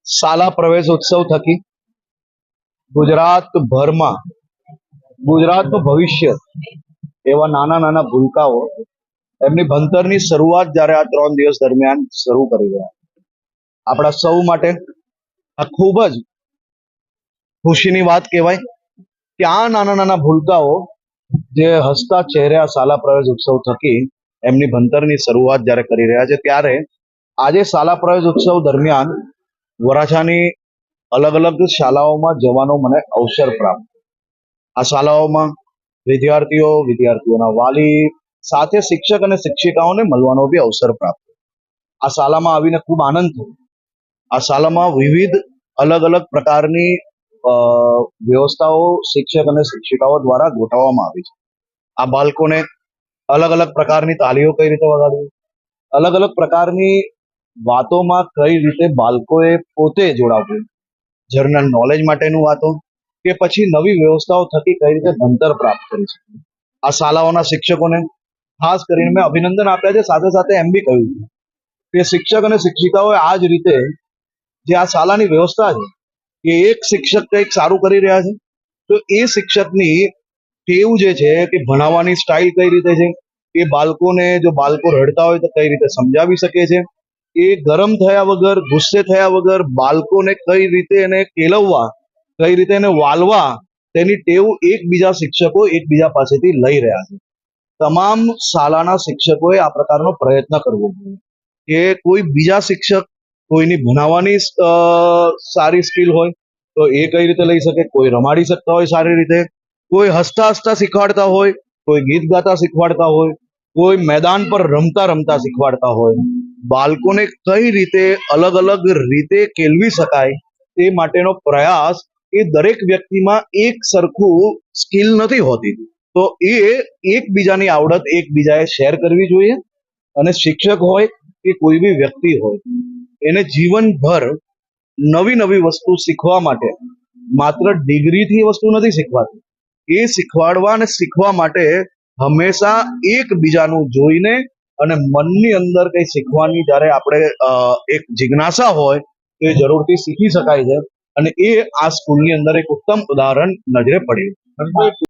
શાલા પ્રવેશોત્સવ થકી ગુજરાતભરમાં ગુજરાતનું ભવિષ્ય એવા નાના નાના ભૂલકાઓ એમની ભણતરની શરૂઆત જ્યારે આ 3 દિવસ દરમિયાન શરૂ કરી રહ્યા આપણા સૌ માટે આ ખૂબ જ ખુશીની વાત કહેવાય કે આ નાના નાના ભૂલકાઓ જે હસતા ચહેરે આ શાલા પ્રવેશ ઉત્સવ થકી એમની ભણતરની શરૂઆત જ્યારે કરી રહ્યા છે ત્યારે આજે શાલા પ્રવેશ ઉત્સવ દરમિયાન વરાછાની અલગ અલગ શાળાઓમાં જવાનો મને અવસર પ્રાપ્ત આ શાળાઓમાં વિદ્યાર્થીઓના વાલી સાથે શિક્ષક અને શિક્ષિકાઓને મળવાનો બી અવસર પ્રાપ્ત આ શાળામાં આવીને ખૂબ આનંદ થયો આ શાળામાં વિવિધ અલગ અલગ પ્રકારની વ્યવસ્થાઓ શિક્ષક અને શિક્ષિકાઓ દ્વારા ગોઠવવામાં આવી છે આ બાળકોને અલગ અલગ પ્રકારની તાલીઓ કઈ રીતે વગાડવી અલગ અલગ પ્રકારની વાતોમાં કઈ રીતે બાળકોએ પોતે જોડાવવું જનરલ નોલેજ માટેનું વાતો કે પછી નવી વ્યવસ્થાઓ થકી કઈ રીતે ભણતર પ્રાપ્ત કરી શકે આ શાળાઓના શિક્ષકોને ખાસ કરીને મેં અભિનંદન આપ્યા છે સાથે સાથે એમ બી કહ્યું કે શિક્ષક અને શિક્ષિકાઓએ આ જ રીતે જે આ શાળાની વ્યવસ્થા છે કે એક શિક્ષક કંઈક સારું કરી રહ્યા છે તો એ શિક્ષકની ટેવ જે છે કે ભણાવવાની સ્ટાઇલ કઈ રીતે છે એ બાળકોને જો બાળકો રડતા હોય તો કઈ રીતે સમજાવી શકે છે એ ગરમ થયા વગર ગુસ્સે થયા વગર બાળકોને કઈ રીતે એને કેળવવા કઈ રીતે એને વાલવા તેની ટેવ એકબીજા શિક્ષકો એકબીજા પાસેથી લઈ રહ્યા છે તમામ શાળાના શિક્ષકોએ આ પ્રકારનો પ્રયત્ન કરવો જોઈએ કે કોઈ બીજા શિક્ષક કોઈની ભણાવવાની સારી સ્કિલ હોય તો એ કઈ રીતે લઈ શકે કોઈ રમાડી શકતા હોય સારી રીતે કોઈ હસતા હસતા શીખવાડતા હોય કોઈ ગીત ગાતા શીખવાડતા હોય કોઈ મેદાન પર રમતા રમતા શીખવાડતા હોય બાળકોને કઈ રીતે અલગ અલગ રીતે કેળવી શકાય તે માટેનો પ્રયાસ એ દરેક વ્યક્તિમાં એક સરખું સ્કિલ નથી હોતી તો એ એકબીજાની આવડત એકબીજાએ શેર કરવી જોઈએ અને શિક્ષક હોય કે કોઈ બી વ્યક્તિ હોય એને જીવનભર નવી નવી વસ્તુ શીખવા માટે માત્ર ડિગ્રીથી વસ્તુ નથી શીખવાતી એ શીખવાડવા અને શીખવા માટે હંમેશા એકબીજાનું જોઈને અને મનની અંદર કંઈ શીખવાની જ્યારે આપણે એક જિજ્ઞાસા હોય તો એ જરૂરથી શીખી શકાય છે અને એ આ સ્કૂલની અંદર એક ઉત્તમ ઉદાહરણ નજરે પડ્યું